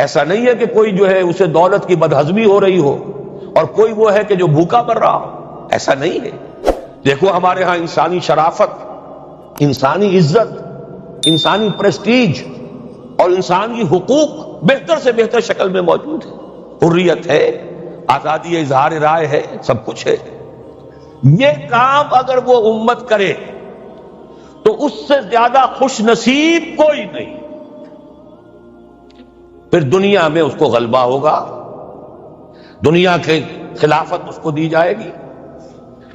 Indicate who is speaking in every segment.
Speaker 1: ایسا نہیں ہے کہ کوئی جو ہے اسے دولت کی بدہضمی ہو رہی ہو اور کوئی وہ ہے کہ جو بھوکا مر رہا ہو، ایسا نہیں ہے۔ دیکھو ہمارے ہاں انسانی شرافت، انسانی عزت، انسانی پریسٹیج اور انسانی حقوق بہتر سے بہتر شکل میں موجود ہے، حریت ہے، آزادی اظہار رائے ہے، سب کچھ ہے۔ یہ کام اگر وہ امت کرے تو اس سے زیادہ خوش نصیب کوئی نہیں۔ پھر دنیا میں اس کو غلبہ ہوگا، دنیا کے خلافت اس کو دی جائے گی،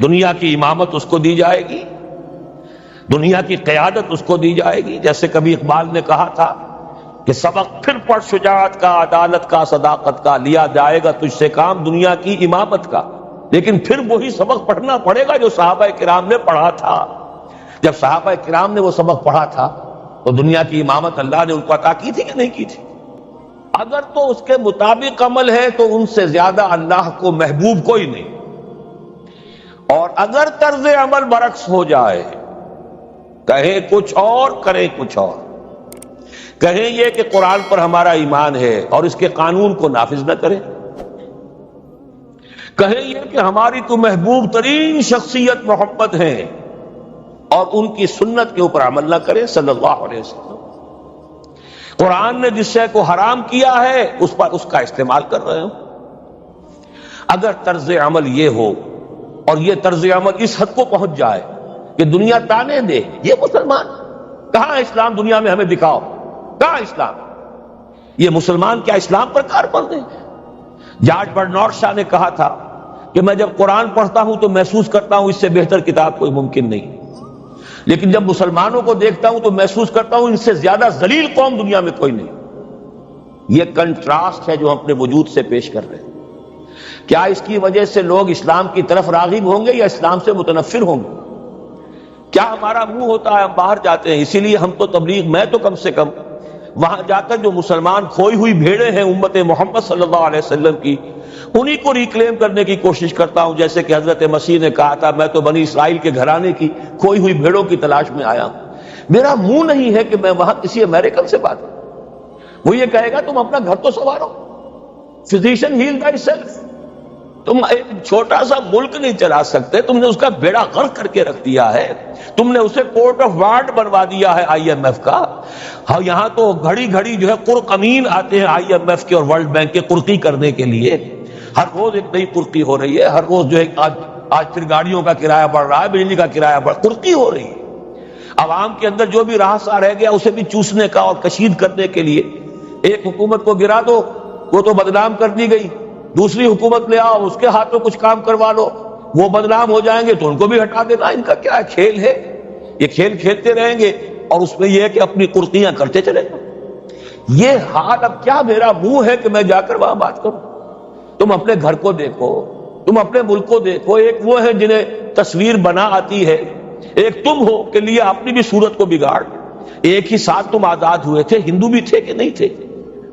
Speaker 1: دنیا کی امامت اس کو دی جائے گی، دنیا کی قیادت اس کو دی جائے گی۔ جیسے کبھی اقبال نے کہا تھا کہ سبق پھر پڑھ شجاعت کا، عدالت کا، صداقت کا، لیا جائے گا تجھ سے کام دنیا کی امامت کا۔ لیکن پھر وہی سبق پڑھنا پڑے گا جو صحابہ کرام نے پڑھا تھا۔ جب صحابہ کرام نے وہ سبق پڑھا تھا تو دنیا کی امامت اللہ نے ان کو عطا کی تھی کہ نہیں کی تھی؟ اگر تو اس کے مطابق عمل ہے تو ان سے زیادہ اللہ کو محبوب کوئی نہیں، اور اگر طرز عمل برعکس ہو جائے، کہیں کچھ اور کریں کچھ اور، کہیں یہ کہ قرآن پر ہمارا ایمان ہے اور اس کے قانون کو نافذ نہ کریں، کہیں یہ کہ ہماری تو محبوب ترین شخصیت محمد ہیں اور ان کی سنت کے اوپر عمل نہ کریں صلی اللہ علیہ وسلم، قرآن نے جس شے کو حرام کیا ہے اس پر اس کا استعمال کر رہے ہوں۔ اگر طرز عمل یہ ہو اور یہ طرز عمل اس حد کو پہنچ جائے کہ دنیا تانے دے یہ مسلمان کہاں اسلام، دنیا میں ہمیں دکھاؤ کہاں اسلام، یہ مسلمان کیا اسلام پر کاربند ہیں؟ جارج برنارڈ شاہ نے کہا تھا کہ میں جب قرآن پڑھتا ہوں تو محسوس کرتا ہوں اس سے بہتر کتاب کوئی ممکن نہیں، لیکن جب مسلمانوں کو دیکھتا ہوں تو محسوس کرتا ہوں ان سے زیادہ ذلیل قوم دنیا میں کوئی نہیں۔ یہ کنٹراسٹ ہے جو ہم اپنے وجود سے پیش کر رہے ہیں۔ کیا اس کی وجہ سے لوگ اسلام کی طرف راغب ہوں گے یا اسلام سے متنفر ہوں گے؟ کیا ہمارا منہ ہوتا ہے ہم باہر جاتے ہیں، اسی لیے ہم تو تبلیغ، میں تو کم سے کم وہاں جا کر جو مسلمان کھوئی ہوئی بھیڑیں ہیں امت محمد صلی اللہ علیہ وسلم کی، انہی کو ریکلیم کرنے کی کوشش کرتا ہوں، جیسے کہ حضرت مسیح نے کہا تھا میں تو بنی اسرائیل کے گھرانے کی کھوئی ہوئی بھیڑوں کی تلاش میں آیا ہوں۔ میرا منہ نہیں ہے کہ میں وہاں کسی امریکن سے بات کروں، وہ یہ کہے گا تم اپنا گھر تو سنوارو، فزیشن ہیل تھائی سیلف۔ تم ایک چھوٹا سا ملک نہیں چلا سکتے، تم نے اس کا بیڑا غرق کر کے رکھ دیا ہے، تم نے اسے کورٹ آف وارڈ بنوا دیا ہے آئی ایم ایف کا۔ ہاں یہاں تو گھڑی گھڑی جو ہے قرقمین آتے ہیں آئی ایم ایف کے اور ورلڈ بینک کے قرقی کرنے کے لیے، ہر روز ایک نئی قرقی ہو رہی ہے، ہر روز جو ہے آج پھر گاڑیوں کا کرایہ بڑھ رہا ہے، بجلی کا کرایہ بڑھ، قرقی ہو رہی ہے۔ عوام کے اندر جو بھی راہسا رہ گیا اسے بھی چوسنے کا اور کشید کرنے کے لیے ایک حکومت کو گرا دو، وہ تو بدنام کر دی گئی، دوسری حکومت لے آؤ اس کے ہاتھ میں کچھ کام کروا لو، وہ بدنام ہو جائیں گے تو ان کو بھی ہٹا دینا۔ ان کا کیا کھیل ہے؟ یہ کھیل کھیلتے رہیں گے اور اس میں یہ ہے کہ اپنی قرقیاں کرتے چلے گا۔ یہ حال اب کیا میرا منہ ہے کہ میں جا کر وہاں بات کروں؟ تم اپنے گھر کو دیکھو، تم اپنے ملک کو دیکھو، ایک وہ ہے جنہیں تصویر بنا آتی ہے، ایک تم ہو کہ لیا اپنی بھی صورت کو بگاڑ۔ ایک ہی ساتھ تم آزاد ہوئے تھے، ہندو بھی تھے کہ نہیں تھے؟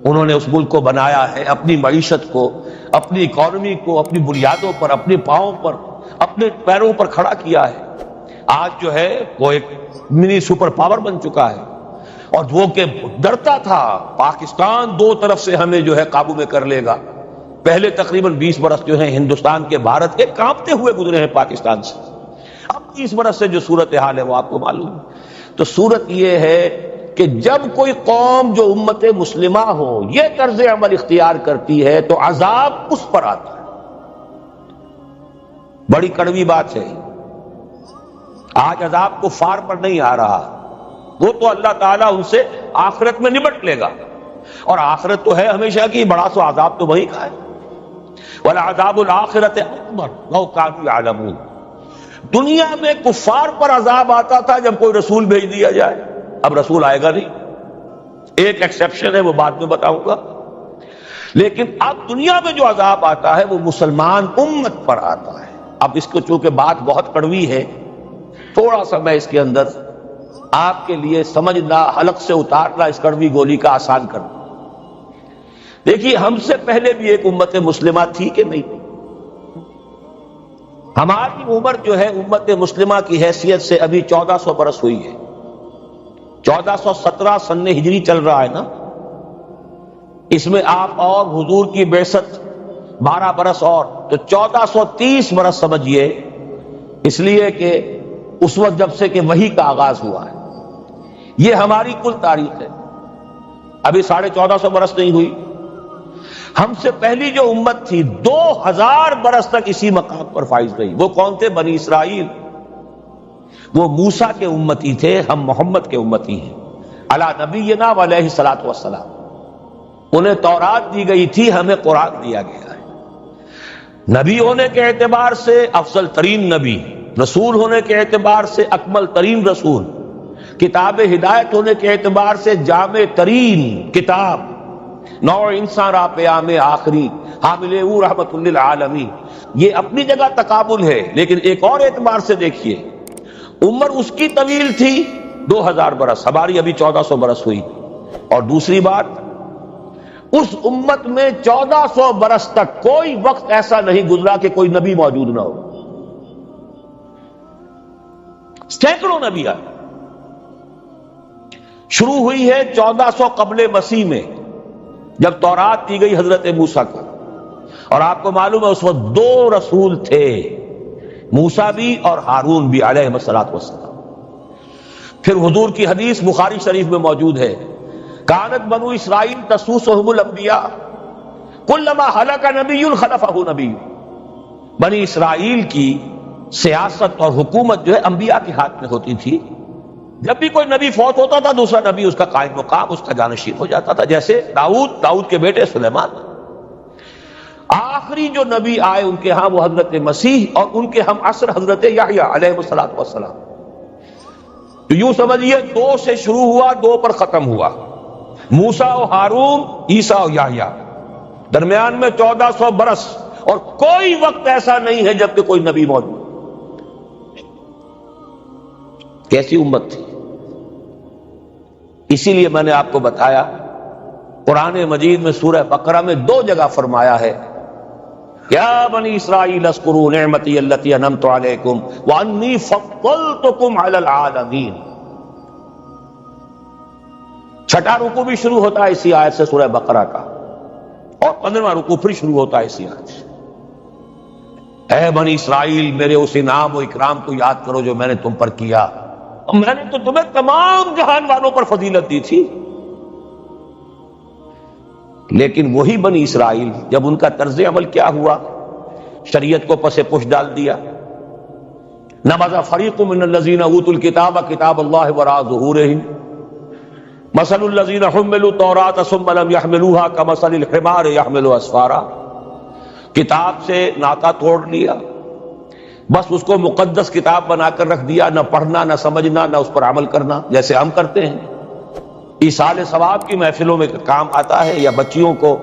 Speaker 1: انہوں نے اس ملک کو بنایا ہے، اپنی معیشت کو، اپنی اکانومی کو اپنی بنیادوں پر، اپنے پاؤں پر، اپنے پیروں پر کھڑا کیا ہے۔ آج جو ہے وہ ایک منی سپر پاور بن چکا ہے، اور وہ کہ ڈرتا تھا پاکستان دو طرف سے ہمیں جو ہے قابو میں کر لے گا۔ پہلے تقریباً 20 برس جو ہیں ہندوستان کے بھارت کے کانپتے ہوئے گزرے ہیں پاکستان سے، اب 30 برس سے جو صورتحال ہے وہ آپ کو معلوم ہے۔ تو صورت یہ ہے کہ جب کوئی قوم جو امت مسلمہ ہو یہ طرز عمل اختیار کرتی ہے تو عذاب اس پر آتا ہے۔ بڑی کڑوی بات ہے، آج عذاب کفار پر نہیں آ رہا، وہ تو اللہ تعالیٰ ان سے آخرت میں نمٹ لے گا، اور آخرت تو ہے ہمیشہ کی، بڑا سو عذاب تو وہی کا ہے۔ وَلَعَذَابُ الْآخِرَةِ أَكْبَرُ لَوْ كَانُوا يَعْلَمُونَ۔ دنیا میں کفار پر عذاب آتا تھا جب کوئی رسول بھیج دیا جائے، اب رسول آئے گا نہیں، ایک ایکسیپشن ہے وہ بعد میں بتاؤں گا، لیکن اب دنیا میں جو عذاب آتا ہے وہ مسلمان امت پر آتا ہے۔ اب اس کو چونکہ بات بہت کڑوی ہے، تھوڑا سا میں اس کے اندر آپ کے لیے سمجھنا، حلق سے اتارنا اس کڑوی گولی کا آسان کرنا۔ دیکھیے ہم سے پہلے بھی ایک امت مسلمہ تھی کہ نہیں؟ ہماری عمر جو ہے امت مسلمہ کی حیثیت سے ابھی 1400 برس ہوئی ہے، 1417 سن ہجری چل رہا ہے نا، اس میں آپ اور حضور کی بعثت 12 برس اور، تو 1430 برس سمجھیے، اس لیے کہ اس وقت جب سے کہ وحی کا آغاز ہوا ہے۔ یہ ہماری کل تاریخ ہے، ابھی 1450 برس نہیں ہوئی۔ ہم سے پہلی جو امت تھی 2000 برس تک اسی مقام پر فائز رہی۔ وہ کون تھے؟ بنی اسرائیل۔ وہ موسیٰ کے امتی تھے، ہم محمد کے امتی ہیں علی نبینا و علیہ الصلوۃ والسلام۔ انہیں تورات دی گئی تھی، ہمیں قرآن دیا گیا ہے۔ نبی ہونے کے اعتبار سے افضل ترین نبی، رسول ہونے کے اعتبار سے اکمل ترین رسول، کتاب ہدایت ہونے کے اعتبار سے جامع ترین کتاب، نوع انسان را پیام آخری، حامل او رحمت للعالمین۔ یہ اپنی جگہ تقابل ہے، لیکن ایک اور اعتبار سے دیکھیے، عمر اس کی طویل تھی 2000 برس، ہماری ابھی 1400 برس ہوئی۔ اور دوسری بات، اس امت میں 1400 برس تک کوئی وقت ایسا نہیں گزرا کہ کوئی نبی موجود نہ ہو۔ سینکڑوں نبی آئے۔ شروع ہوئی ہے 1400 قبل مسیح میں، جب تورات دی گئی حضرت موسیٰ کو، اور آپ کو معلوم ہے اس وقت 2 رسول تھے، موسیٰ بھی اور ہارون بھی علیہ الصلوۃ والسلام۔ پھر حضور کی حدیث بخاری شریف میں موجود ہے، کانت بنو اسرائیل تسوسهم الانبیاء کلما ہلک نبی خلفہ نبی۔ بنی اسرائیل کی سیاست اور حکومت جو ہے انبیاء کے ہاتھ میں ہوتی تھی۔ جب بھی کوئی نبی فوت ہوتا تھا دوسرا نبی اس کا قائم مقام، اس کا جانشین ہو جاتا تھا، جیسے داؤد کے بیٹے سلیمان۔ آخری جو نبی آئے ان کے ہاں وہ حضرت مسیح، اور ان کے ہم عصر حضرت یحییٰ علیہ الصلوۃ والسلام۔ تو یوں سمجھیے 2 سے شروع ہوا، 2 پر ختم ہوا، موسیٰ و ہارون، عیسیٰ و یحییٰ، درمیان میں 1400 برس، اور کوئی وقت ایسا نہیں ہے جب کہ کوئی نبی موجود۔ کیسی امت تھی! اسی لیے میں نے آپ کو بتایا، قرآن مجید میں سورہ بقرہ میں 2 جگہ فرمایا ہے، یا بنی اسرائیل اذکروا نعمتی التی انعمت علیکم وانی فضلتکم علی العالمین۔ چھٹا رکوع بھی شروع ہوتا ہے اسی آیت سے سورہ بقرہ کا، اور 15واں رکوع پھر شروع ہوتا ہے اسی آیت سے۔ اے بنی اسرائیل، میرے اس انعام و اکرام کو یاد کرو جو میں نے تم پر کیا، اور میں نے تو تمہیں تمام جہان والوں پر فضیلت دی تھی۔ لیکن وہی بنی اسرائیل، جب ان کا طرز عمل کیا ہوا، شریعت کو پس پش ڈال دیا۔ نبذ فریق من الذین اوتوا الکتاب کتاب اللہ وراء ظہورہم مثل الذین حملوا التوراۃ ثم لم يحملوها كمثل الحمار يحمل اسفارا۔ کتاب سے ناطہ توڑ لیا، بس اس کو مقدس کتاب بنا کر رکھ دیا، نہ پڑھنا، نہ سمجھنا، نہ اس پر عمل کرنا، جیسے ہم کرتے ہیں۔ ایصال ثواب کی محفلوں میں کام آتا ہے، یا بچیوں کو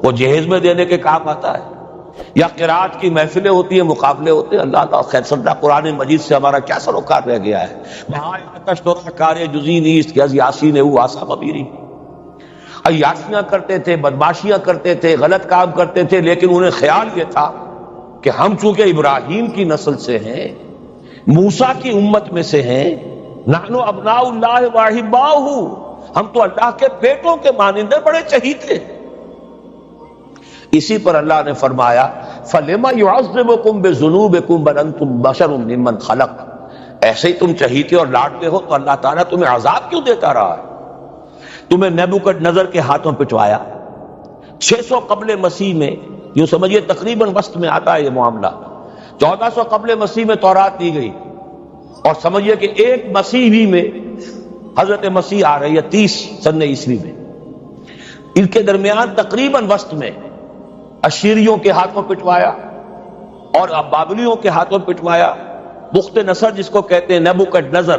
Speaker 1: وہ جہیز میں دینے کے کام آتا ہے، یا قرات کی محفلیں ہوتی ہیں، مقابلے ہوتے ہیں۔ اللہ تعالیٰ خیر صدہ قرآن مجید سے ہمارا کیا سروکار رہ گیا ہے۔ بہائے آتش دورہ کار جزی نیست کہ از یاسین او آسا مبیری۔ عیاشیاں کرتے تھے، بدماشیاں کرتے تھے، غلط کام کرتے تھے، لیکن انہیں خیال یہ تھا کہ ہم چونکہ ابراہیم کی نسل سے ہیں، موسیٰ کی امت میں سے ہیں، نحن ابناء اللہ واحباؤہ، ہم تو اللہ کے بیٹوں کے مانند بڑے چہیتے ہیں۔ اسی پر اللہ نے فرمایا فَلِمَ يُعَذِّبُكُم بِذُنُوبِكُم بَلْ أَنتُم بَشَرٌ مِّمَّنْ خَلَقَ۔ ایسے ہی تم چہیتے اور لاڈتے ہو تو اللہ تعالیٰ تمہیں عذاب کیوں دیتا رہا ہے؟ تمہیں نیبوکڈنیزر کے ہاتھوں پٹوایا 600 قبل مسیح میں، یوں سمجھیے تقریباً وسط میں آتا ہے یہ معاملہ۔ 1400 قبل مسیح میں تورات دی گئی، اور سمجھیے کہ ایک مسیحی میں حضرت مسیح آ رہی ہے 30 سن عیسوی میں۔ ان کے درمیان تقریباً وسط میں اشیریوں کے ہاتھوں پٹوایا اور بابلیوں کے ہاتھوں پٹوایا۔ بخت نصر جس کو کہتے ہیں، نیبوکڈنیزر،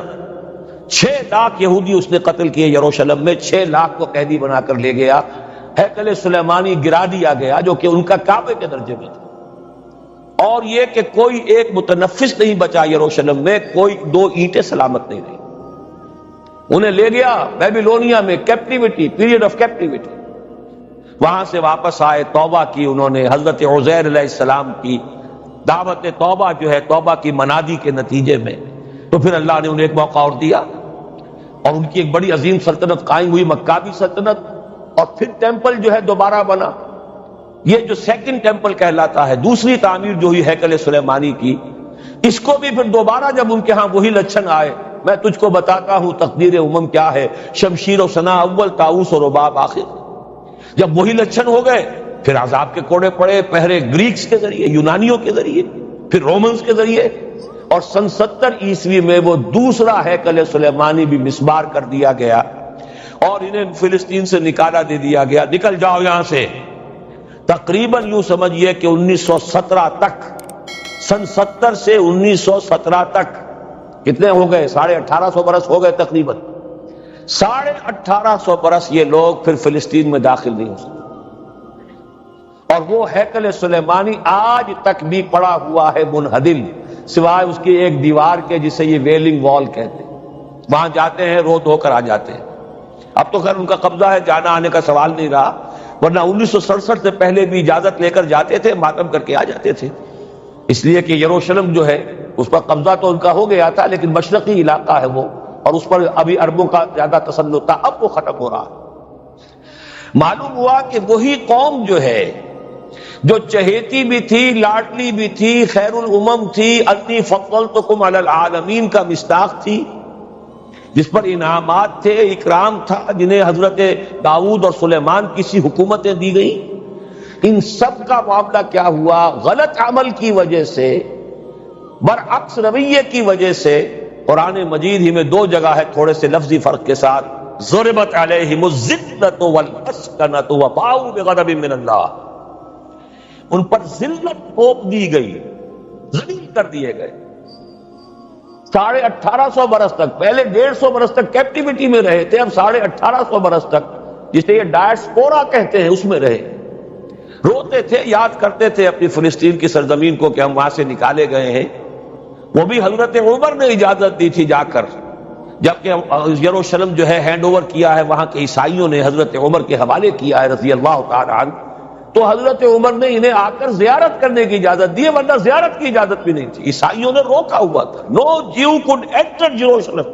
Speaker 1: 6 لاکھ یہودی اس نے قتل کیے یروشلم میں، 6 لاکھ کو قیدی بنا کر لے گیا۔ ہیکل سلیمانی گرا دیا گیا جو کہ ان کا کعبے کے درجے میں تھا، اور یہ کہ کوئی ایک متنفس نہیں بچا یروشلم میں، کوئی 2 اینٹیں سلامت نہیں رہی۔ انہیں لے گیا بیبیلونیا میں، کیپٹیوٹی، پیریڈ آف کیپٹیوٹی۔ وہاں سے واپس آئے، توبہ کی انہوں نے، حضرت عزیر علیہ السلام کی دعوت توبہ جو ہے، توبہ کی منادی کے نتیجے میں، تو پھر اللہ نے انہیں ایک موقع اور دیا، اور ان کی ایک بڑی عظیم سلطنت قائم ہوئی، مکہ کی سلطنت، اور پھر ٹیمپل جو ہے دوبارہ بنا. یہ جو سیکنڈ ٹیمپل کہلاتا ہے، دوسری تعمیر جو ہوئی ہیکل سلیمانی کی، اس کو بھی پھر دوبارہ جب ان کے ہاں وہی لچھن آئے، میں تجھ کو بتاتا ہوں تقدیر امم کیا ہے، شمشیر و ثنا اول، طاؤس و رباب آخر. جب وہی لچھن ہو گئے پھر عذاب کے کوڑے پڑے، پہلے گریکس کے ذریعے، یونانیوں کے ذریعے، پھر رومنز کے ذریعے، اور سن 70 عیسوی میں وہ دوسرا ہیکل سلیمانی بھی مسمار کر دیا گیا اور انہیں فلسطین سے نکالا دے دیا گیا، نکل جاؤ یہاں سے. تقریباً یوں سمجھیے کہ 1917 تک، سن 70 سے 1917 تک کتنے ہو گئے؟ 1850 برس ہو گئے تقریباً. 1850 برس یہ لوگ پھر فلسطین میں داخل نہیں ہو سکتے. اور وہ ہیکل سلیمانی آج تک بھی پڑا ہوا ہے منہدم، سوائے اس کی ایک دیوار کے جسے یہ ویلنگ وال کہتے ہیں. وہاں جاتے ہیں، رو دھو کر آ جاتے ہیں. اب تو خیر ان کا قبضہ ہے، جانا آنے کا سوال نہیں رہا، ورنہ 1967 سے پہلے بھی اجازت لے کر جاتے تھے، ماتم کر کے آ جاتے تھے. اس لیے کہ یروشلم جو ہے اس پر قبضہ تو ان کا ہو گیا تھا، لیکن مشرقی علاقہ ہے وہ، اور اس پر ابھی عربوں کا زیادہ تسلط تھا. اب وہ ختم ہو رہا ہے. معلوم ہوا کہ وہی قوم جو ہے، جو چہیتی بھی تھی، لاڈلی بھی تھی، خیر الامم تھی، انی فضلتکم علی العالمین کا مصداق تھی، جس پر انعامات تھے، اکرام تھا، جنہیں حضرت داؤد اور سلیمان کسی حکومتیں دی گئیں، ان سب کا معاملہ کیا ہوا؟ غلط عمل کی وجہ سے، برعکس رویے کی وجہ سے. قرآن مجید ہی میں 2 جگہ ہے تھوڑے سے لفظی فرق کے ساتھ، ضربت علیہم الذلۃ والمسکنۃ وباؤوا بغضب من اللہ. ان پر ذلت تھوپ دی گئی، ذلیل کر دیے گئے. 1850 برس تک، پہلے 150 برس تک کیپٹیوٹی میں رہے تھے، اب 1850 برس تک جسے یہ ڈائسپورا کہتے ہیں اس میں رہے. روتے تھے، یاد کرتے تھے اپنی فلسطین کی سرزمین کو کہ ہم وہاں سے نکالے گئے ہیں. وہ بھی حضرت عمر نے اجازت دی تھی جا کر، جبکہ یروشلم جو ہے ہینڈ اوور کیا ہے وہاں کے عیسائیوں نے، حضرت عمر کے حوالے کیا ہے رضی اللہ تعالی عنہ. تو حضرت عمر نے انہیں آ کر زیارت کرنے کی اجازت دی، ورنہ زیارت کی اجازت بھی نہیں تھی. عیسائیوں نے روکا ہوا تھا، نو جیو کوڈ انٹر جیروشلم.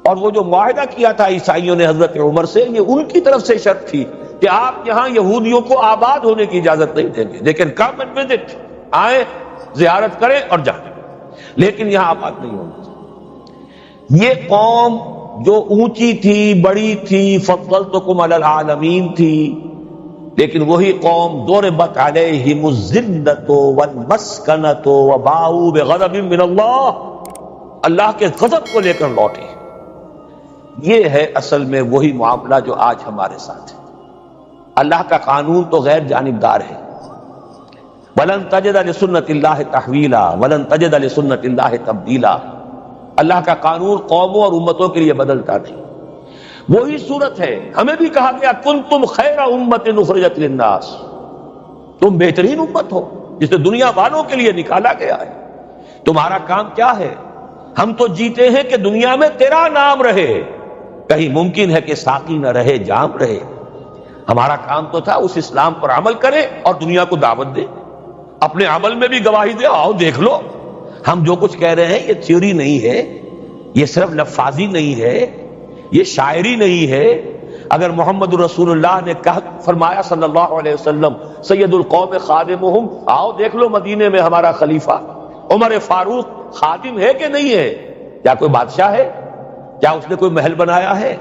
Speaker 1: اور وہ جو معاہدہ کیا تھا عیسائیوں نے حضرت عمر سے، یہ ان کی طرف سے شرط تھی کہ آپ یہاں یہودیوں کو آباد ہونے کی اجازت نہیں دیں گے، لیکن کم اینڈ وزٹ، آئیں، زیارت کریں اور جائیں، لیکن یہاں آباد نہیں ہونا. یہ قوم جو اونچی تھی، بڑی تھی، فضلتکم علی العالمین تھی، لیکن وہی قوم ضربت علیہم الذلۃ والمسکنۃ وباؤوا بغضب من اللہ، اللہ کے غضب کو لے کر لوٹی. یہ ہے اصل میں وہی معاملہ جو آج ہمارے ساتھ ہے. اللہ کا قانون تو غیر جانبدار ہے. وَلَن تَجِدَ لِسُنَّتِ اللَّهِ تَحْوِيلًا وَلَن تَجِدَ لِسُنَّتِ اللَّهِ تَبْدِيلًا. اللہ کا قانون قوموں اور امتوں کے لیے بدلتا نہیں. وہی صورت ہے، ہمیں بھی کہا گیا کنتم خیر امت اخرجت للناس، تم بہترین امت ہو جسے دنیا والوں کے لیے نکالا گیا ہے. تمہارا کام کیا ہے؟ ہم تو جیتے ہیں کہ دنیا میں تیرا نام رہے، کہیں ممکن ہے کہ ساقی نہ رہے، جام رہے. ہمارا کام تو تھا اس اسلام پر عمل کرے اور دنیا کو دعوت دے، اپنے عمل میں بھی گواہی دے، آؤ دیکھ لو ہم جو کچھ کہہ رہے ہیں یہ تھیوری نہیں ہے، یہ صرف لفاظی نہیں ہے، یہ شاعری نہیں ہے. اگر محمد رسول اللہ نے فرمایا صلی اللہ علیہ وسلم سید القوم خادمہم، آؤ دیکھ لو مدینے میں ہمارا خلیفہ عمر فاروق خادم ہے کہ نہیں ہے؟ کیا کوئی بادشاہ ہے؟ کیا اس نے کوئی محل بنایا ہے؟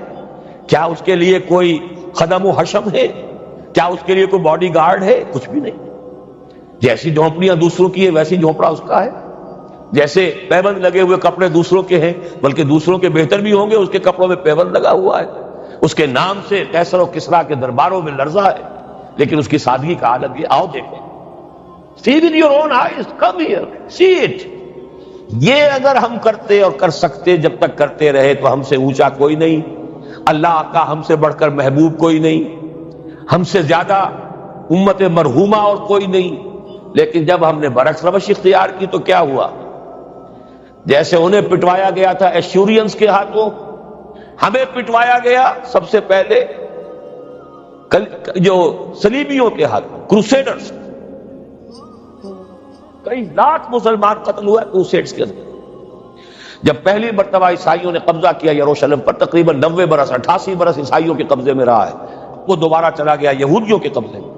Speaker 1: کیا اس کے لیے کوئی خدم و حشم ہے؟ کیا اس کے لیے کوئی باڈی گارڈ ہے؟ کچھ بھی نہیں. جیسی جھونپڑیاں دوسروں کی ہے ویسی جھونپڑا اس کا ہے. جیسے پیبند لگے ہوئے کپڑے دوسروں کے ہیں، بلکہ دوسروں کے بہتر بھی ہوں گے، اس کے کپڑوں میں پیبند لگا ہوا ہے. اس کے نام سے قیصر و کسریٰ کے درباروں میں لرزہ ہے، لیکن اس کی سادگی کا عالم یہ. آؤ دیکھو، see with your own eyes, come here, see it. یہ اگر ہم کرتے اور کر سکتے، جب تک کرتے رہے تو ہم سے اونچا کوئی نہیں، اللہ کا ہم سے بڑھ کر محبوب کوئی نہیں، ہم سے زیادہ امت مرحومہ اور کوئی نہیں. لیکن جب ہم نے برعکس روش اختیار کی تو کیا ہوا؟ جیسے انہیں پٹوایا گیا تھا ایشورینز کے ہاتھوں، ہمیں پٹوایا گیا سب سے پہلے جو صلیبیوں کے ہاتھوں، کروسیڈرز. کئی لاکھ مسلمان قتل ہوا کروسیڈز کے اندر. جب پہلی مرتبہ عیسائیوں نے قبضہ کیا یروشلم پر، تقریباً 90 برس 88 برس عیسائیوں کے قبضے میں رہا ہے، وہ دوبارہ چلا گیا یہودیوں کے قبضے میں۔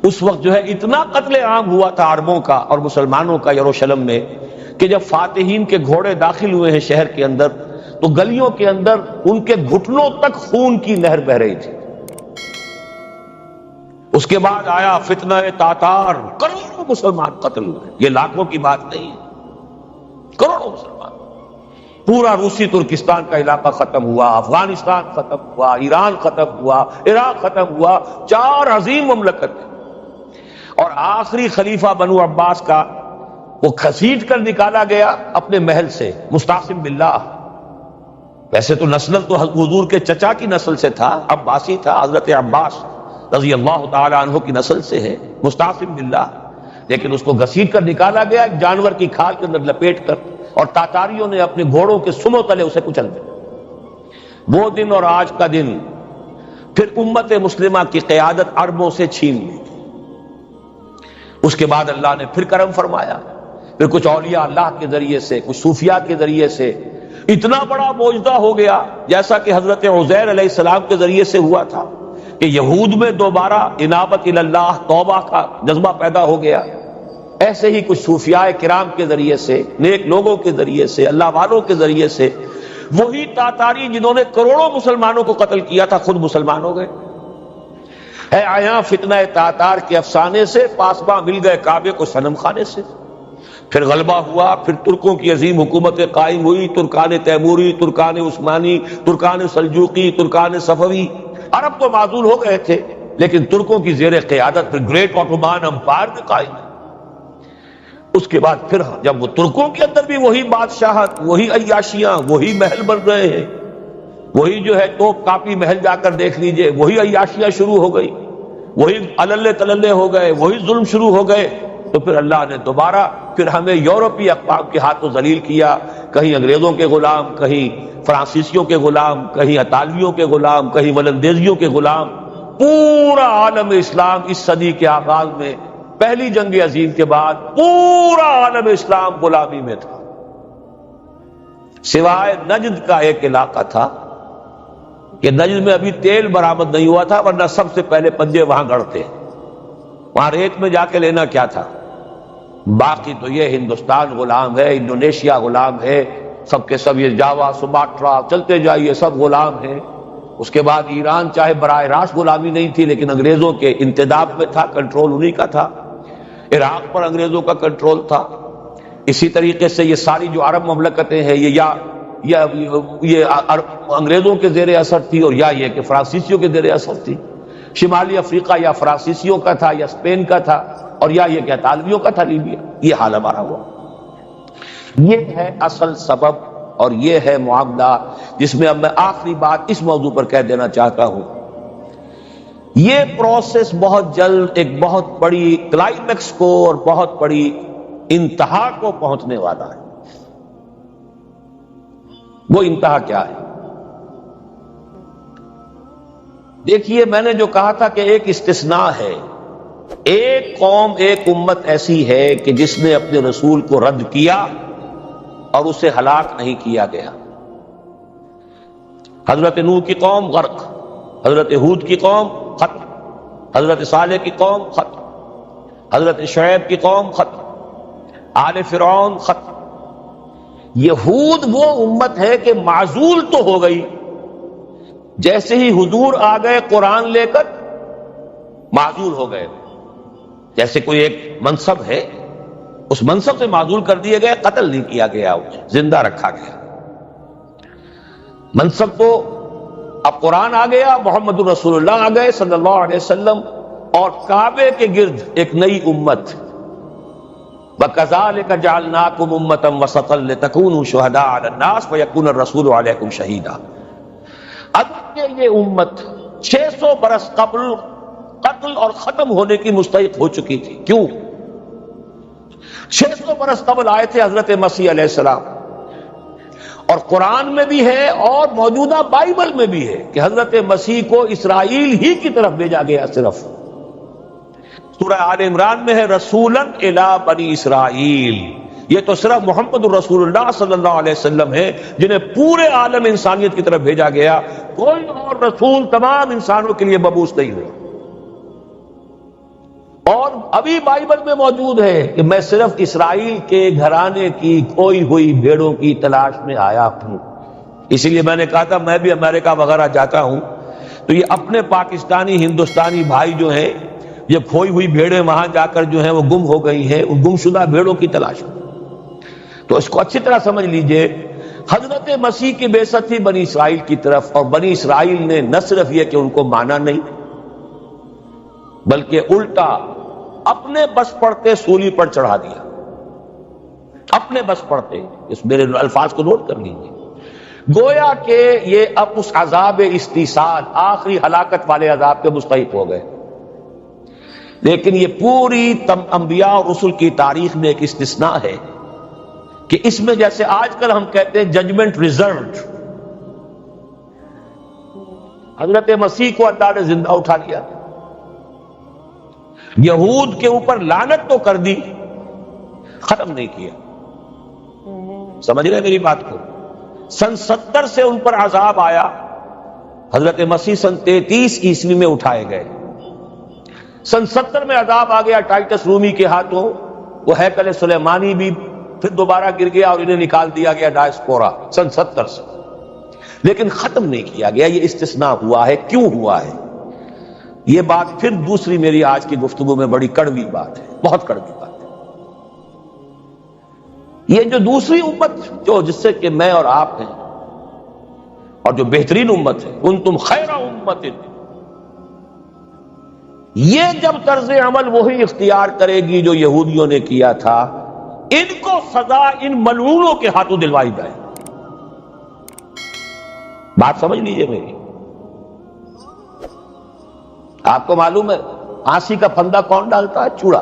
Speaker 1: اس وقت جو ہے اتنا قتل عام ہوا تھا عربوں کا اور مسلمانوں کا یروشلم میں کہ جب فاتحین کے گھوڑے داخل ہوئے ہیں شہر کے اندر تو گلیوں کے اندر ان کے گھٹنوں تک خون کی نہر بہ رہی تھی۔ اس کے بعد آیا فتنہ تاتار، کروڑوں مسلمان قتل ہوئے، یہ لاکھوں کی بات نہیں ہے، کروڑوں مسلمان۔ پورا روسی ترکستان کا علاقہ ختم ہوا، افغانستان ختم ہوا، ایران ختم ہوا، عراق ختم ہوا، 4 عظیم مملکتیں۔ اور آخری خلیفہ بنو عباس کا وہ گھسیٹ کر نکالا گیا اپنے محل سے، مستعصم باللہ۔ ویسے تو نسل تو حضور کے چچا کی نسل سے تھا، عباسی تھا، حضرت عباس رضی اللہ تعالی عنہ کی نسل سے ہے، مستعصم باللہ، لیکن اس کو گھسیٹ کر نکالا گیا ایک جانور کی کھال کے اندر لپیٹ کر، اور تاتاریوں نے اپنے گھوڑوں کے سموں تلے اسے کچل دیا۔ وہ دن اور آج کا دن پھر امت مسلمہ کی قیادت عربوں سے چھین لی۔ اس کے بعد اللہ نے پھر کرم فرمایا، پھر کچھ اولیاء اللہ کے ذریعے سے، کچھ صوفیاء کے ذریعے سے اتنا بڑا معجزہ ہو گیا، جیسا کہ حضرت عزیر علیہ السلام کے ذریعے سے ہوا تھا کہ یہود میں دوبارہ انابت اللہ، توبہ کا جذبہ پیدا ہو گیا۔ ایسے ہی کچھ صوفیاء کرام کے ذریعے سے، نیک لوگوں کے ذریعے سے، اللہ والوں کے ذریعے سے، وہی تاتاری جنہوں نے کروڑوں مسلمانوں کو قتل کیا تھا خود مسلمان ہو گئے۔ ہے آیا فتنہ تاتار کے افسانے سے، پاسباں مل گئے کعبے کو صنم خانے سے۔ پھر غلبہ ہوا، پھر ترکوں کی عظیم حکومتیں قائم ہوئی، ترکان تیموری، Terken Usmani, Terken Seljuqi, Terken صفوی۔ عرب تو معزول ہو گئے تھے، لیکن ترکوں کی زیر قیادت پھر گریٹ آٹومان امپائر بھی قائم ہے۔ اس کے بعد پھر جب وہ ترکوں کے اندر بھی وہی بادشاہت، وہی عیاشیاں، وہی محل بن رہے ہیں، وہی جو ہے توپ کاپی محل جا کر دیکھ لیجئے، وہی عیاشیاں شروع ہو گئی، وہی عللے تللے ہو گئے، وہی ظلم شروع ہو گئے، تو پھر اللہ نے دوبارہ پھر ہمیں یورپی اقوام کے ہاتھوں ذلیل کیا، کہیں انگریزوں کے غلام، کہیں فرانسیسیوں کے غلام، کہیں اطالویوں کے غلام، کہیں ولندیزیوں کے غلام۔ پورا عالم اسلام اس صدی کے آغاز میں، پہلی جنگ عظیم کے بعد، پورا عالم اسلام غلامی میں تھا، سوائے نجد کا ایک علاقہ تھا کہ نجد میں ابھی تیل برآمد نہیں ہوا تھا، ورنہ سب سے پہلے پنجے وہاں گڑتے، وہاں ریت میں جا کے لینا کیا تھا۔ باقی تو یہ ہندوستان غلام ہے، انڈونیشیا غلام ہے، سب کے سب یہ جاوا، سماٹرا، چلتے جائیے سب غلام ہیں۔ اس کے بعد ایران چاہے براہ راست غلامی نہیں تھی، لیکن انگریزوں کے انتداب میں تھا، کنٹرول انہی کا تھا۔ عراق پر انگریزوں کا کنٹرول تھا۔ اسی طریقے سے یہ ساری جو عرب مملکتیں ہیں، یہ انگریزوں کے زیر اثر تھی، اور یہ کہ فرانسیسیوں کے زیر اثر تھی۔ شمالی افریقہ یا فرانسیسیوں کا تھا یا اسپین کا تھا، اور یہ کہ اطالویوں کا تھا، لیبیا۔ یہ حال ہمارا ہوا۔ یہ ہے اصل سبب اور یہ ہے معاملہ، جس میں اب میں آخری بات اس موضوع پر کہہ دینا چاہتا ہوں۔ یہ پروسیس بہت جلد ایک بہت بڑی کلائمیکس کو اور بہت بڑی انتہا کو پہنچنے والا ہے۔ وہ انتہا کیا ہے؟ دیکھیے، میں نے جو کہا تھا کہ ایک استثناء ہے، ایک قوم، ایک امت ایسی ہے کہ جس نے اپنے رسول کو رد کیا اور اسے ہلاک نہیں کیا گیا۔ حضرت نوح کی قوم غرق، حضرت ہود کی قوم ختم، حضرت صالح کی قوم ختم، حضرت شعیب کی قوم ختم، آل فرعون ختم۔ یہود وہ امت ہے کہ معزول تو ہو گئی، جیسے ہی حضور آ گئے قرآن لے کر معزول ہو گئے۔ جیسے کوئی ایک منصب ہے، اس منصب سے معزول کر دیے گئے، قتل نہیں کیا گیا، زندہ رکھا گیا۔ منصب تو اب قرآن آ گیا، محمد رسول اللہ آ گئے صلی اللہ علیہ وسلم، اور کعبے کے گرد ایک نئی امت۔ وَكَذَلِكَ جَعَلْنَاكُمْ أُمَّةً وَسَطًا لِتَكُونُوا شُهَدَاءَ عَلَى النَّاسِ وَيَكُونَ الرَّسُولُ عَلَيْكُمْ شَهِيدًا۔ اب یہ امت 600 برس قبل قتل اور ختم ہونے کی مستحق ہو چکی تھی۔ کیوں؟ 600 برس قبل آئے تھے حضرت مسیح علیہ السلام، اور قرآن میں بھی ہے اور موجودہ بائبل میں بھی ہے کہ حضرت مسیح کو اسرائیل ہی کی طرف بھیجا گیا۔ صرف سورہ آل عمران میں ہے رسولاً الی بنی اسرائیل، یہ تو صرف محمد الرسول اللہ صلی اللہ علیہ وسلم ہے جنہیں پورے عالم انسانیت کی طرف بھیجا گیا، کوئی اور رسول تمام انسانوں کے لیے مبعوث نہیں ہوا۔ اور ابھی بائبل میں موجود ہے کہ میں صرف اسرائیل کے گھرانے کی کھوئی ہوئی بھیڑوں کی تلاش میں آیا ہوں۔ اسی لیے میں نے کہا تھا میں بھی امریکہ وغیرہ جاتا ہوں تو یہ اپنے پاکستانی ہندوستانی بھائی جو ہیں، یہ کھوئی ہوئی بھیڑیں وہاں جا کر جو ہیں وہ گم ہو گئی ہیں، ان گمشدہ بھیڑوں کی تلاش میں۔ تو اس کو اچھی طرح سمجھ لیجئے، حضرت مسیح کی بعثت تھی بنی اسرائیل کی طرف، اور بنی اسرائیل نے نہ صرف یہ کہ ان کو مانا نہیں، بلکہ الٹا اپنے بس پڑتے سولی پر چڑھا دیا، اپنے بس پڑتے۔ اس میرے الفاظ کو نوٹ کر لیجیے، گویا کہ یہ اب اس عذاب استیصال، آخری ہلاکت والے عذاب کے مستحق ہو گئے۔ لیکن یہ پوری انبیاء اور رسل کی تاریخ میں ایک استثناء ہے کہ اس میں جیسے آج کل ہم کہتے ہیں ججمنٹ ریزروڈ، حضرت مسیح کو اللہ نے زندہ اٹھا لیا، یہود کے اوپر لعنت تو کر دی، ختم نہیں کیا۔ سمجھ رہے میری بات کو؟ سن 70 سے ان پر عذاب آیا، حضرت مسیح سن 33 عیسوی میں اٹھائے گئے۔ سن 70 میں عذاب آ گیا ٹائٹس رومی کے ہاتھوں، وہ ہیکل سلیمانی بھی پھر دوبارہ گر گیا اور انہیں نکال دیا گیا ڈائسپورا سن 70 سے، لیکن ختم نہیں کیا گیا۔ یہ استثناء ہوا ہے، کیوں ہوا ہے؟ یہ بات پھر دوسری میری آج کی گفتگو میں بڑی کڑوی بات ہے، بہت کڑوی بات ہے۔ یہ جو دوسری امت جو جس سے کہ میں اور آپ ہیں، اور جو بہترین امت ہے، کنتم خیر امت، یہ جب طرز عمل وہی اختیار کرے گی جو یہودیوں نے کیا تھا، ان کو سزا ان ملعونوں کے ہاتھوں دلوائی جائے۔ بات سمجھ لیجیے میری۔ آپ کو معلوم ہے پھانسی کا پھندا کون ڈالتا ہے؟ چوڑا۔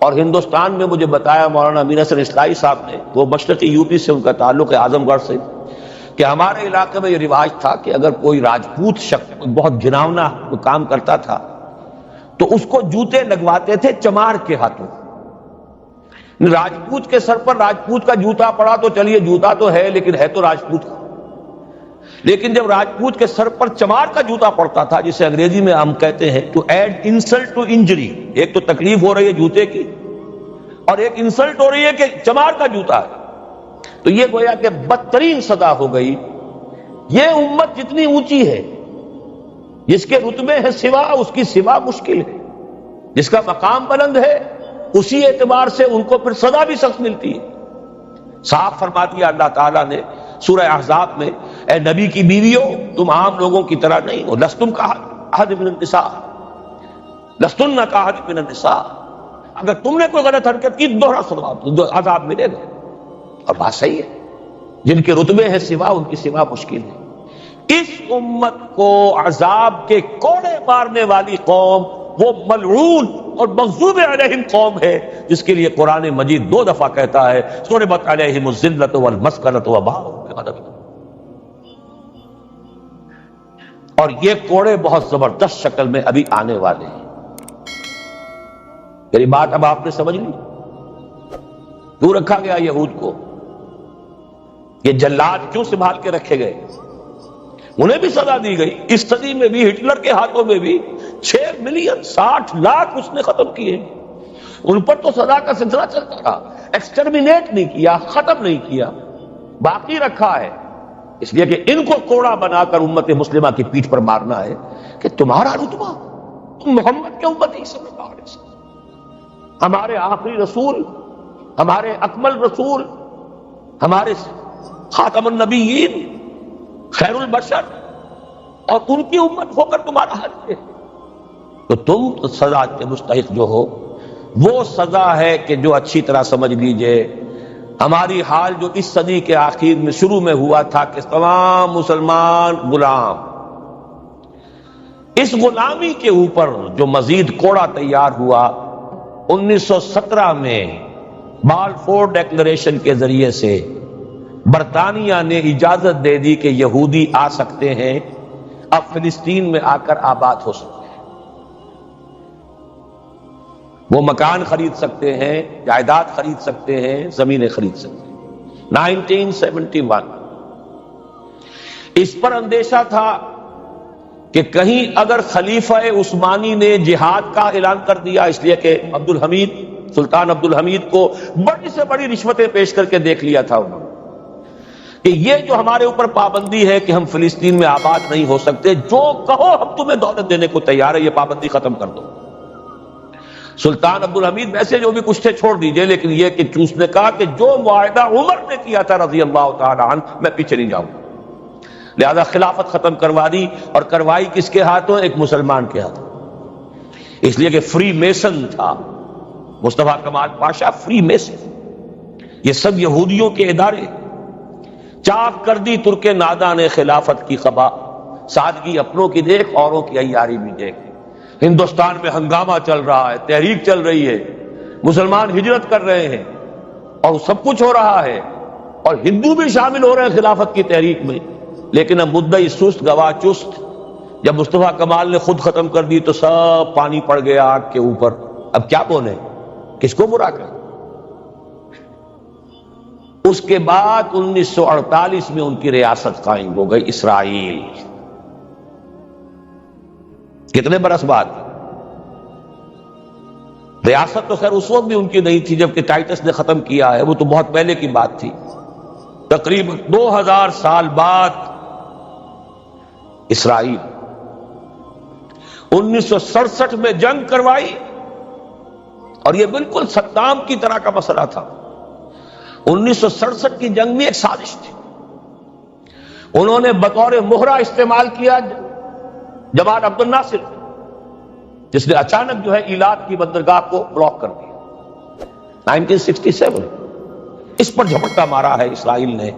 Speaker 1: اور ہندوستان میں مجھے بتایا مولانا امین حسن اصلاحی صاحب نے، وہ مشرقی یوپی سے ان کا تعلق ہے، اعظم گڑھ سے، کہ ہمارے علاقے میں یہ رواج تھا کہ اگر کوئی راجپوت شخص بہت گھناؤنا کام کرتا تھا تو اس کو جوتے لگواتے تھے چمار کے ہاتھوں۔ راجپوت کے سر پر راجپوت کا جوتا پڑا تو چلیے جوتا تو ہے، لیکن ہے تو راجپوت کا۔ لیکن جب راجپوت کے سر پر چمار کا جوتا پڑتا تھا، جسے انگریزی میں ہم کہتے ہیں to add insult to injury, ایک تو تکلیف ہو رہی ہے جوتے کی، اور ایک انسلٹ ہو رہی ہے کہ چمار کا جوتا ہے، تو یہ گویا کہ بدترین سزا ہو گئی۔ یہ امت جتنی اونچی ہے، جس کے رتبے ہے سوا، اس کی سوا مشکل ہے، جس کا مقام بلند ہے، اسی اعتبار سے ان کو پھر سزا بھی سخت ملتی ہے۔ صاف فرما دیا اللہ تعالیٰ نے سورہ احزاب میں، اے نبی کی بیویوں، تم عام لوگوں کی طرح نہیں ہو، لستم کاحد من النساء، لستن کاحد من النساء، اگر تم نے کوئی غلط حرکت کی دوہرا سزا عذاب ملے گا۔ اور بات صحیح ہے، جن کے رتبے ہیں سوا، ان کی سوا مشکل ہے۔ اس امت کو عذاب کے کوڑے مارنے والی قوم وہ ملعون اور مغضوب علیہم قوم ہے، جس کے لیے قرآن مجید 2 دفعہ کہتا ہے ضربت علیہم الذلۃ والمسکنۃ وباءوا بغضب۔ اور یہ کوڑے بہت زبردست شکل میں ابھی آنے والے ہیں۔ میری بات اب آپ نے سمجھ لی؟ کیوں رکھا گیا یہود کو؟ یہ جلاد کیوں سنبھال کے رکھے گئے؟ انہیں بھی سزا دی گئی۔ اس صدی میں بھی ہٹلر کے ہاتھوں میں بھی 6 ملین 60 لاکھ اس نے ختم کیے، ان پر تو سزا کا سلسلہ چلتا رہا، ایکسٹرمینیٹ نہیں کیا، ختم نہیں کیا، باقی رکھا ہے، اس لیے کہ ان کو کوڑا بنا کر امت مسلمہ کی پیٹھ پر مارنا ہے کہ تمہارا رتبہ، تم محمد کے امتی صلی اللہ علیہ وسلم، ہمارے آخری رسول، ہمارے اکمل رسول، ہمارے خاتم النبیین، خیر البشر، اور ان کی امت ہو کر تمہارا حل ہے، تو تم سزا کے مستحق جو ہو۔ وہ سزا ہے کہ جو اچھی طرح سمجھ لیجئے ہماری حال جو اس صدی کے آخر میں شروع میں ہوا تھا کہ تمام مسلمان غلام، اس غلامی کے اوپر جو مزید کوڑا تیار ہوا 1917 میں بالفور ڈیکلریشن کے ذریعے سے برطانیہ نے اجازت دے دی کہ یہودی آ سکتے ہیں، اب فلسطین میں آ کر آباد ہو سکتے ہیں۔ وہ مکان خرید سکتے ہیں، جائیداد خرید سکتے ہیں، زمینیں خرید سکتے ہیں۔ 1971 اس پر اندیشہ تھا کہ کہیں اگر خلیفہ عثمانی نے جہاد کا اعلان کر دیا، اس لیے کہ سلطان عبد الحمید کو بڑی سے بڑی رشوتیں پیش کر کے دیکھ لیا تھا انہوں نے، کہ یہ جو ہمارے اوپر پابندی ہے کہ ہم فلسطین میں آباد نہیں ہو سکتے، جو کہو ہم تمہیں دولت دینے کو تیار ہے، یہ پابندی ختم کر دو۔ سلطان عبد الحمید ویسے جو بھی کچھ تھے چھوڑ دیجئے، لیکن یہ کہ اس نے کہا کہ جو معاہدہ عمر نے کیا تھا رضی اللہ تعالی عنہ، میں پیچھے نہیں جاؤں، لہذا خلافت ختم کروا دی، اور کروائی کس کے ہاتھوں؟ ایک مسلمان کے ہاتھوں، اس لیے کہ فری میسن تھا مصطفیٰ کمال پاشا، فری میسن، یہ سب یہودیوں کے ادارے۔ چاک کر دی ترک ناداں نے خلافت کی قبا، سادگی اپنوں کی دیکھ اوروں کی عیاری بھی دیکھ۔ ہندوستان میں ہنگامہ چل رہا ہے، تحریک چل رہی ہے، مسلمان ہجرت کر رہے ہیں اور سب کچھ ہو رہا ہے، اور ہندو بھی شامل ہو رہے ہیں خلافت کی تحریک میں، لیکن اب مدعی سست گواہ چست۔ جب مصطفیٰ کمال نے خود ختم کر دی تو سب پانی پڑ گیا آگ کے اوپر، اب کیا بولیں، کس کو برا کریں؟ اس کے بعد 1948 میں ان کی ریاست قائم ہو گئی اسرائیل۔ کتنے برس بعد؟ ریاست تو خیر اس وقت بھی ان کی نہیں تھی جبکہ ٹائٹس نے ختم کیا ہے، وہ تو بہت پہلے کی بات تھی، تقریباً 2000 سال بعد اسرائیل۔ 1967 میں جنگ کروائی، اور یہ بالکل صدام کی طرح کا مسئلہ تھا۔ 1967 کی جنگ میں ایک سازش تھی، انہوں نے بطور مہرہ استعمال کیا جمال عبد الناصر، جس نے اچانک جو ہے ایلات کی بندرگاہ کو بلاک کر دیا 1967۔ اس پر جھپٹا مارا ہے اسرائیل نے،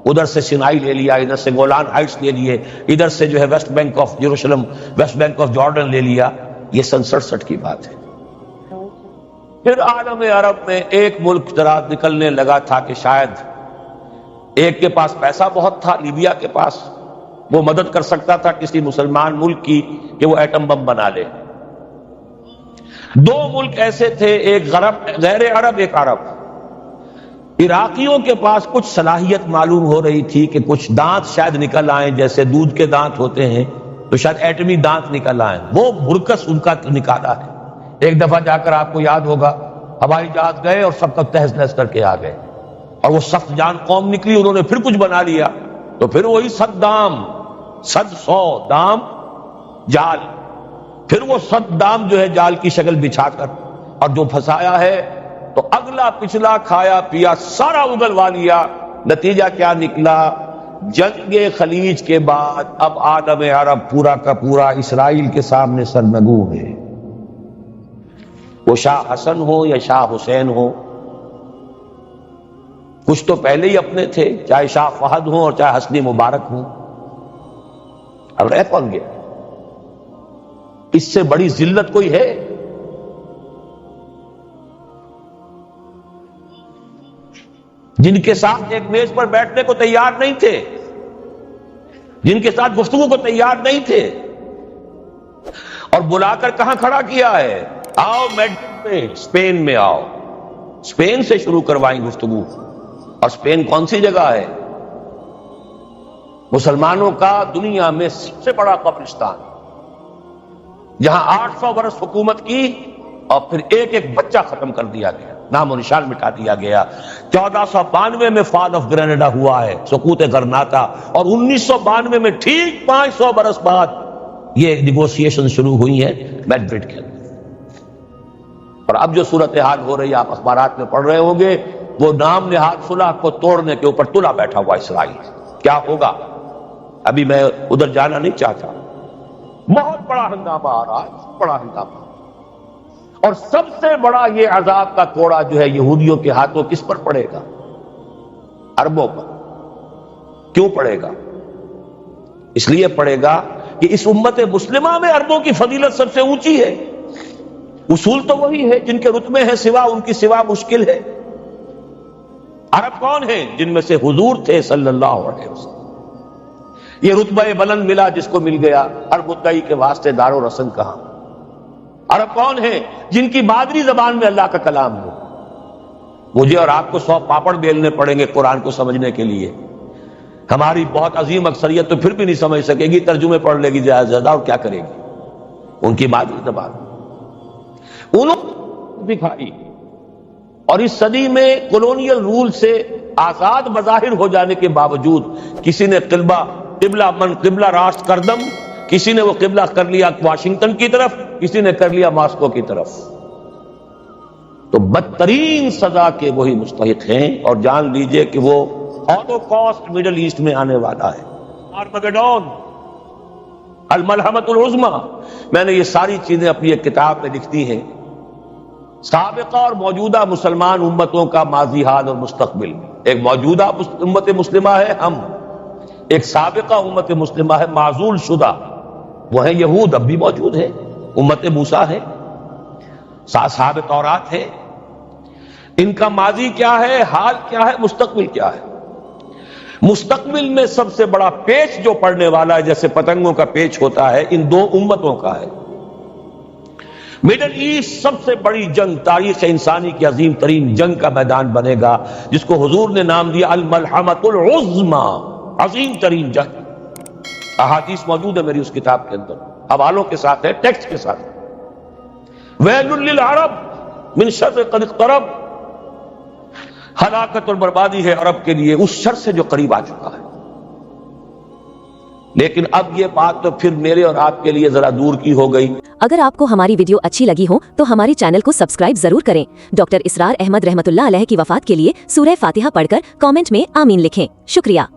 Speaker 1: ادھر سے سینائی لے لیا، ادھر سے گولان ہائٹس لے لیے، ادھر سے جو ہے West Bank of Jerusalem, West Bank of Jordan لے لیا۔ یہ 67 کی بات ہے۔ پھر عالم عرب میں ایک ملک ذرا نکلنے لگا تھا کہ شاید ایک کے پاس پیسہ بہت تھا، لیبیا کے پاس، وہ مدد کر سکتا تھا کسی مسلمان ملک کی کہ وہ ایٹم بم بنا لے۔ دو ملک ایسے تھے، ایک غیر عرب، ایک عرب۔ عراقیوں کے پاس کچھ صلاحیت معلوم ہو رہی تھی کہ کچھ دانت شاید نکل آئیں، جیسے دودھ کے دانت ہوتے ہیں تو شاید ایٹمی دانت نکل آئیں، وہ برکس ان کا نکالا ہے۔ ایک دفعہ جا کر آپ کو یاد ہوگا ہوائی جہاز گئے اور سب کا تہس نہس کر کے آ گئے، اور وہ سخت جان قوم نکلی، انہوں نے پھر کچھ بنا لیا، تو پھر وہی 100 دام جال، پھر وہ 100 دام جو ہے جال کی شکل بچھا کر، اور جو پھنسایا ہے تو اگلا پچھلا کھایا پیا سارا اگلوا لیا۔ نتیجہ کیا نکلا؟ جنگ خلیج کے بعد اب عالم عرب پورا کا پورا اسرائیل کے سامنے سرنگوں ہے، وہ شاہ حسن ہو یا شاہ حسین ہو، کچھ تو پہلے ہی اپنے تھے، چاہے شاہ فہد ہوں اور چاہے حسنی مبارک ہوں، اب رہ کون گیا؟ اس سے بڑی ذلت کوئی ہے؟ جن کے ساتھ ایک میز پر بیٹھنے کو تیار نہیں تھے، جن کے ساتھ گفتگو کو تیار نہیں تھے، اور بلا کر کہاں کھڑا کیا ہے؟ آؤ میڈرڈ میں، اسپین میں آؤ، اسپین سے شروع کروائیں گفتگو۔ اور اسپین کون سی جگہ ہے؟ مسلمانوں کا دنیا میں سب سے بڑا قبرستان، جہاں 800 برس حکومت کی اور پھر ایک ایک بچہ ختم کر دیا گیا، نام و نشان مٹا دیا گیا۔ 1492 میں فال آف گرینیڈا ہوا ہے، سقوط غرناطہ، اور 1992 میں ٹھیک 500 برس بعد یہ نیگوسیشن شروع ہوئی ہیں میڈرڈ کے اندر۔ اور اب جو صورتحال ہو رہی ہے، آپ اخبارات میں پڑھ رہے ہوں گے، وہ نام نہاد صلح کو توڑنے کے اوپر تلا بیٹھا ہوا اسرائیل۔ کیا ہوگا؟ ابھی میں ادھر جانا نہیں چاہتا، بہت بڑا ہنگامہ آ رہا ہے، بڑا ہنگامہ، اور سب سے بڑا یہ عذاب کا کوڑا جو ہے یہودیوں کے ہاتھوں کس پر پڑے گا؟ عربوں پر۔ کیوں پڑے گا؟ اس لیے پڑے گا کہ اس امت مسلمہ میں عربوں کی فضیلت سب سے اونچی ہے، اصول تو وہی ہے، جن کے رتبے ہیں سوا ان کی سوا مشکل ہے۔ عرب کون ہیں؟ جن میں سے حضور تھے صلی اللہ علیہ وسلم۔ یہ رتبہ بلند ملا جس کو مل گیا، ہر مدعی کے واسطے دار و رسن کہاں؟ عرب کون ہیں؟ جن کی مادری زبان میں اللہ کا کلام ہو. مجھے اور آپ کو 100 پاپڑ بیلنے پڑیں گے قرآن کو سمجھنے کے لیے. ہماری بہت عظیم اکثریت تو پھر بھی نہیں سمجھ سکے گی، ترجمے پڑھ لے گی زیادہ زیادہ، اور کیا کرے گی؟ ان کی مادری زبان انہوں نے دکھائی. اور اس صدی میں کولونیل رول سے آزاد بظاہر ہو جانے کے باوجود کسی نے قبلہ راست کردم، کسی نے وہ قبلہ کر لیا واشنگٹن کی طرف، کسی نے کر لیا ماسکو کی طرف. تو بدترین سزا کے وہی مستحق ہیں. اور جان لیجئے کہ وہ ہولوکاسٹ مڈل ایسٹ میں آنے والا ہے، آرمگڈون، الملحمۃ العظمی. میں نے یہ ساری چیزیں اپنی ایک کتاب میں لکھتی ہیں، سابقہ اور موجودہ مسلمان امتوں کا ماضی حال اور مستقبل. ایک موجودہ امت مسلمہ ہے ہم، ایک سابقہ امت مسلمہ ہے معزول شدہ، وہ ہیں یہود، اب بھی موجود ہے، امت موسیٰ ہے، صاحب تورات ہے. ان کا ماضی کیا ہے، حال کیا ہے، مستقبل کیا ہے؟ مستقبل میں سب سے بڑا پیچ جو پڑنے والا ہے، جیسے پتنگوں کا پیچ ہوتا ہے، ان دو امتوں کا ہے. مڈل ایسٹ سب سے بڑی جنگ، تاریخ انسانی کی عظیم ترین جنگ کا میدان بنے گا، جس کو حضور نے نام دیا الملحمۃ العظمی، عظیم ترین جنگ. احادیث موجود ہے میری اس کتاب کے اندر، حوالوں کے ساتھ ہے، ٹیکسٹ کے ساتھ. ویل للعرب من شر قد اقترب، ہلاکت اور بربادی ہے عرب کے لیے اس شر سے جو قریب آ چکا ہے. لیکن اب یہ بات تو پھر میرے اور آپ کے لیے ذرا دور کی ہو گئی.
Speaker 2: اگر آپ کو ہماری ویڈیو اچھی لگی ہو تو ہمارے چینل کو سبسکرائب ضرور کریں. ڈاکٹر اسرار احمد رحمۃ اللہ علیہ کی وفات کے لیے سورہ فاتحہ پڑھ کر کامنٹ میں آمین لکھیں. شکریہ.